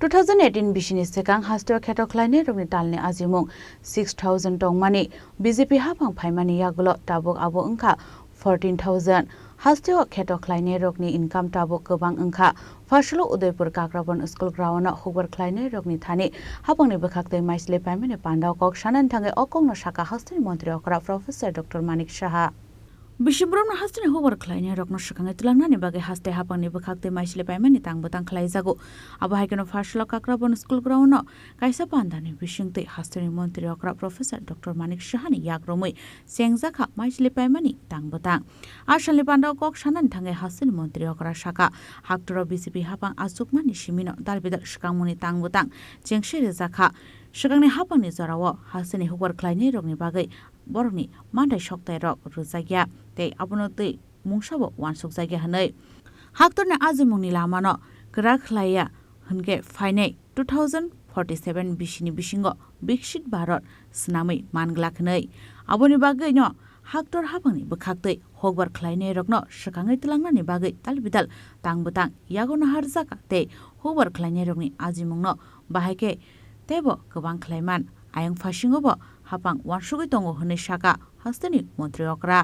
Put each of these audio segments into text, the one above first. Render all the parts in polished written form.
2018 bisini sekang hasteo kheto khlaine rokni talni ajimung 6000 tongmani BJP hapang phaimani yagulo tabuk abo ongkha 14000 hasteo kheto khlaine rokni income tabuk gobang ongkha Fashlo Udaipur Kakrabon School Ground Hubar Khlaine rokni thani hapangni bekhakte maisle paimane pandao kok shanan thange okongno shaka hastini mantri okra Professor Dr. Manik Shaha Bishimbromna hastini Hubar Khlaine rokno shakangai tulangnani bage haste hapangni bekhakte maisle paimane tangbotang khlaijago abo haikeno Fashlo Kakrabon School Ground kaisa pandani bishingte hastini mantri okra Professor Dr. Manik Shahani yagromui sengjaka maisle paimani tangbotang ashali pandao kok shanan thange hastini mantri okra shaka haktoro BJP hapang asukmani simino dalbidal shikangmuni tangbotang jengshire jakha shikangni hapangni jorao hastini Hubar Khlaine rokni bagai borokni mandai soktai rok rujagya tei abonotei mungsabo wansukjagya hanai haktorni ajimungni lamano kra khlaiya hunke fainai 2047 bisini bisingo biksit Bharat snamai manglakhnai aboni bagai no haktor hapangni bekhaktai Hubar Khlaine rokno shikangai tulangnani bagai talbidal tangbotang yagono harjaka tei Hubar Khlaine rokni ajimungno bahaike tebo gobang khlaiman ayang fasingobo hapang wansugoi tongo hone shaka hastini mantri okra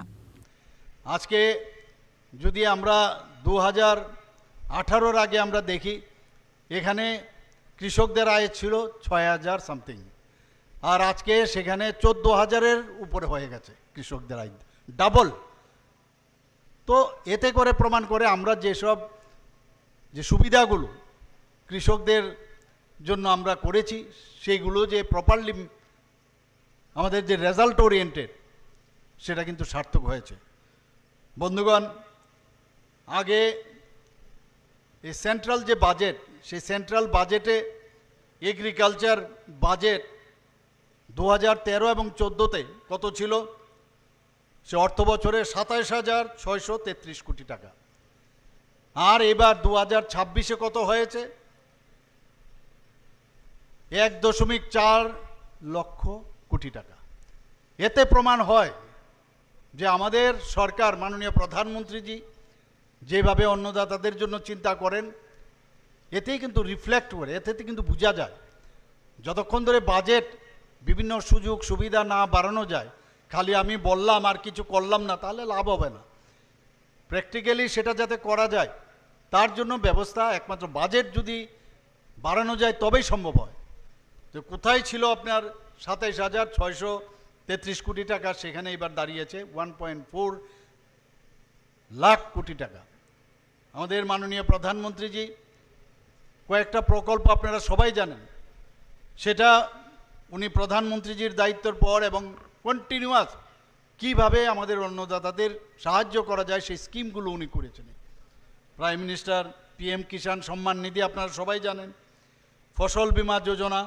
আজকে যদি আমরা 2018 এর আগে আমরা দেখি এখানে কৃষকদের আয় ছিল 6000 সামথিং আর আজকে সেখানে 14000 এর উপরে হয়ে গেছে কৃষকদের আয় ডাবল তো এতে করে প্রমাণ করে আমরা যে সুবিধাগুলো কৃষকদের জন্য আমরা করেছি সেইগুলো যে প্রপারলি আমাদের যে রেজাল্ট ওরিয়েন্টেড সেটা কিন্তু সার্থক হয়েছে বন্ধুগণ আগে এই সেন্ট্রাল যে বাজেট সেই সেন্ট্রাল বাজেটে এগ্রিকালচার বাজেট 2013 এবং 14তে কত ছিল সে অর্থ বছরে 27633 কোটি টাকা আর এবার 2026-এ কত হয়েছে 1.4 লক্ষ কোটি টাকা এতে প্রমাণ হয় যে আমাদের সরকার মাননীয় প্রধানমন্ত্রীজি যেভাবে অন্নদাতাদের জন্য চিন্তা করেন এতেই কিন্তু রিফ্লেক্ট করে এতে কিন্তু বোঝা যায় যতক্ষণ ধরে বাজেট বিভিন্ন সুযোগ সুবিধা না বাড়ানো যায় খালি আমি বললাম আর কিছু করলাম না তাহলে লাভ হবে না প্র্যাকটিক্যালি সেটা যাতে করা যায় তার জন্য ব্যবস্থা একমাত্র বাজেট যদি বাড়ানো যায় তবেই সম্ভব হয় তো কোথায় ছিল আপনার 27633 কোটি টাকা সেখানে এবার দাঁড়িয়েছে 1.4 লাখ কোটি টাকা আমাদের মাননীয় প্রধানমন্ত্রীজি কয়েকটা প্রকল্প আপনারা সবাই জানেন সেটা উনি প্রধানমন্ত্রীজির দায়িত্বের পর এবং কন্টিনিউয়াস কিভাবে আমাদের অন্নদাতাদের সাহায্য করা যায় সেই স্কিমগুলো উনি করেছেন prime minister PM Kisan Samman Nidhi আপনারা সবাই জানেন Fasal Bima Yojana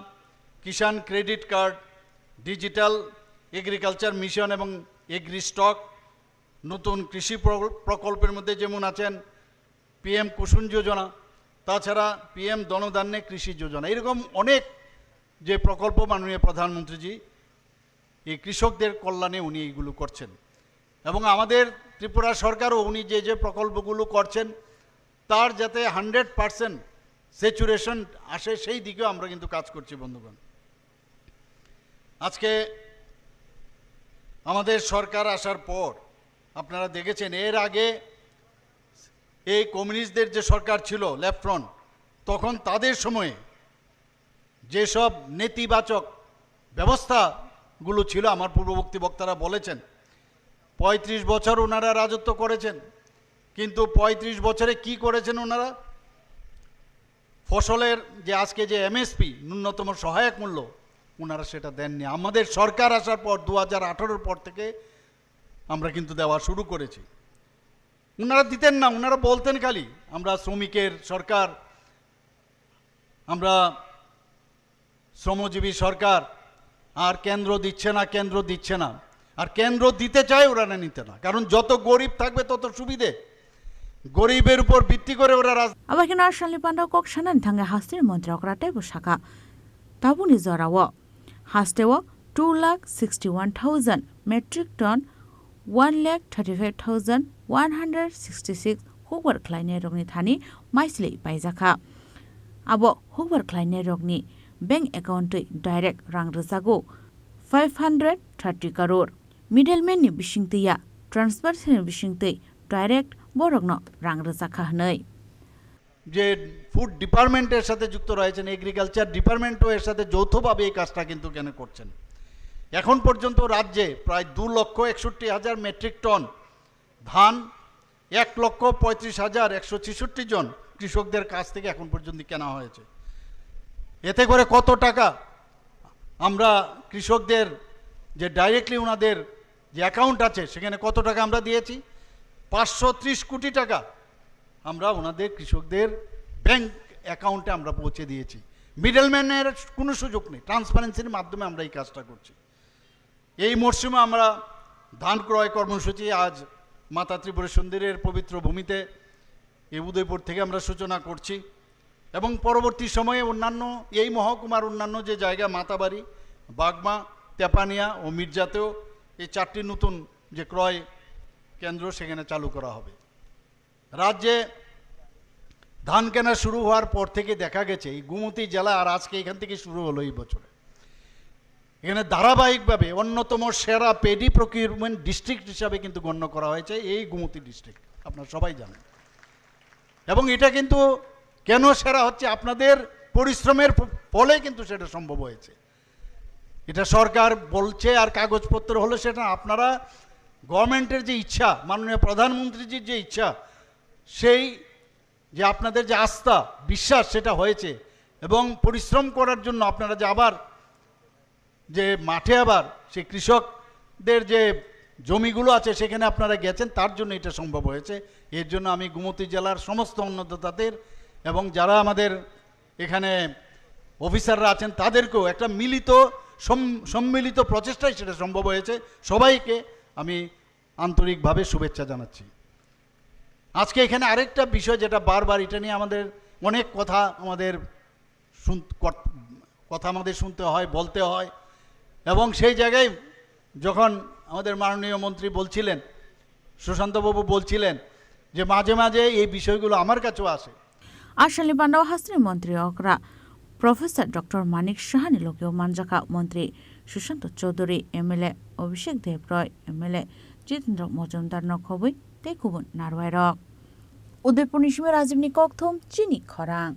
Kisan credit card digital agriculture mission এবং এগ্রি স্টক নতুন কৃষি প্রকল্পের মধ্যে যেমন আছেন PM কুসুম যোজনা তাছাড়া PM ধনধান্যে কৃষি যোজনা এরকম অনেক যে প্রকল্প মাননীয় প্রধানমন্ত্রীজি এই কৃষকদের কল্যাণে উনি এইগুলো করছেন এবং আমাদের ত্রিপুরা সরকারও উনি যে প্রকল্পগুলো করছেন তার যাতে 100% স্যাচুরেশন আসে সেই দিকেও আমরা কিন্তু কাজ করছি বন্ধুগণ আজকে আমাদের সরকার আসার পর আপনারা দেখেছেন এর আগে এই কমিউনিস্টদের যে সরকার ছিল লেফট ফ্রন্ট তখন তাদের সময়ে যেসব নেতিবাচক ব্যবস্থাগুলো ছিল আমার পূর্ববর্তী বক্তারা বলেছেন 35 বছর ওনারা রাজত্ব করেছেন কিন্তু 35 বছরে কি করেছেন ওনারা ফসলের যে আজকে যে MSP ন্যূনতম সহায়ক মূল্য ওনারা সেটা দেননি আমাদের সরকার আসার পর 2018 পর থেকে আমরা কিন্তু দেওয়া শুরু করেছি ওনারা দিতেন না ওনারা বলতেন খালি আমরা শ্রমিকের সরকার আমরা শ্রমজীবী সরকার আর কেন্দ্র দিচ্ছে না আর কেন্দ্র দিতে চায় ওরা নিতে না কারণ যত গরিব থাকবে তত সুবিধে গরিবের উপর ভিত্তি করে ওরা আবাকিনা শালি পান্ডা কক শানান থাঙ্গে হাস্তির মন্ত্রী অকরাটাই বসাকা তাবুনি জরাও হাস্তেও 2,61,000 metric ton 1,35,166 Hubar Khlaine rokni thani maisle paijaka abo hover khlainai rokni bank account direct rang rjago 530 crore middleman ni bisingtiya transfer ni bisingtei direct borokno rang rjakha hnai যে ফুড ডিপার্টমেন্টের সাথে যুক্ত রয়েছেন, agriculture ডিপার্টমেন্টও এর সাথে যৌথভাবে এই কাজটা কিন্তু কেন করছেন। এখন পর্যন্ত রাজ্যে প্রায় 2,61,000 মেট্রিক টন ধান 1,35,166 জন কৃষকদের কাছ থেকে এখন পর্যন্ত কেনা হয়েছে। এতে করে কত টাকা আমরা কৃষকদের যে ডাইরেক্টলি ওনাদের যে অ্যাকাউন্ট আছে সেখানে কত টাকা আমরা দিয়েছি? 530 কোটি টাকা আমরা ওনাদের কৃষকদের ব্যাংক অ্যাকাউন্টে আমরা পৌঁছে দিয়েছি। মিডলম্যানের কোনো সুযোগ নেই, ট্রান্সপারেন্সির মাধ্যমে আমরা এই কাজটা করছি। এই মরশুমে আমরা ধান ক্রয় কর্মসূচি আজ মাতা ত্রিপুরা সুন্দরীর পবিত্র ভূমিতে এই উদয়পুর থেকে আমরা সূচনা করছি এবং পরবর্তী সময়ে অন্যান্য এই মহকুমার অন্যান্য যে জায়গা মাতাবাড়ি, বাগমা, তেপানিয়া ও মির্জাতেও এই 4টি নতুন যে ক্রয় কেন্দ্র সেখানে চালু করা হবে। রাজ্যে ধান কেনা শুরু হওয়ার পর থেকে দেখা গেছে এই গোমতী জেলা, আর আজকে এখান থেকে শুরু হলো এই বছরে, এখানে ধারাবাহিকভাবে অন্যতম সেরা পেডি প্রকিউরমেন্ট ডিস্ট্রিক্ট হিসাবে কিন্তু গণ্য করা হয়েছে এই গোমতী ডিস্ট্রিক্ট, আপনারা সবাই জানেন। এবং এটা কিন্তু কেন সেরা হচ্ছে? আপনাদের পরিশ্রমের ফলে কিন্তু সেটা সম্ভব হয়েছে। এটা সরকার বলছে আর কাগজপত্র হলো সেটা আপনারা গভর্নমেন্টের যে ইচ্ছা, মাননীয় প্রধানমন্ত্রীজির যে ইচ্ছা, সেই যে আপনাদের যে আস্থা বিশ্বাস সেটা হয়েছে। এবং পরিশ্রম করার জন্য আপনারা যে আবার যে মাঠে আবার সেই কৃষকদের যে জমিগুলো আছে সেখানে আপনারা গেছেন, তার জন্য এটা সম্ভব হয়েছে। এর জন্য আমি গোমতী জেলার সমস্ত অন্নদাতাদের এবং যারা আমাদের এখানে অফিসাররা আছেন তাদেরকেও একটা সম্মিলিত প্রচেষ্টায় সেটা সম্ভব হয়েছে। সবাইকে আমি আন্তরিকভাবে শুভেচ্ছা জানাচ্ছি। আজকে এখানে আরেকটা বিষয় যেটা বারবার এটা নিয়ে আমাদের অনেক কথা আমাদের শুনতে হয়, বলতে হয়। এবং সেই জায়গায় যখন আমাদের মাননীয় মন্ত্রী বলছিলেন, সুশান্তবাবু বলছিলেন যে মাঝে মাঝে এই বিষয়গুলো আমার কাছেও আসে। আসলে বান্দাও হাসনি মন্ত্রী অকরা প্রফেসর ডক্টর মানিক সাহানি লোকেও মানজাকা মন্ত্রী সুশান্ত চৌধুরী, এমএলএ অভিষেক দেবরয়, এমএলএ জিতেন্দ্র মজুমদার নখবই তেকুবন নারওয়াই রক উদয়পুর নিশিমে রাজীব নিকক থম চিনি খরাং।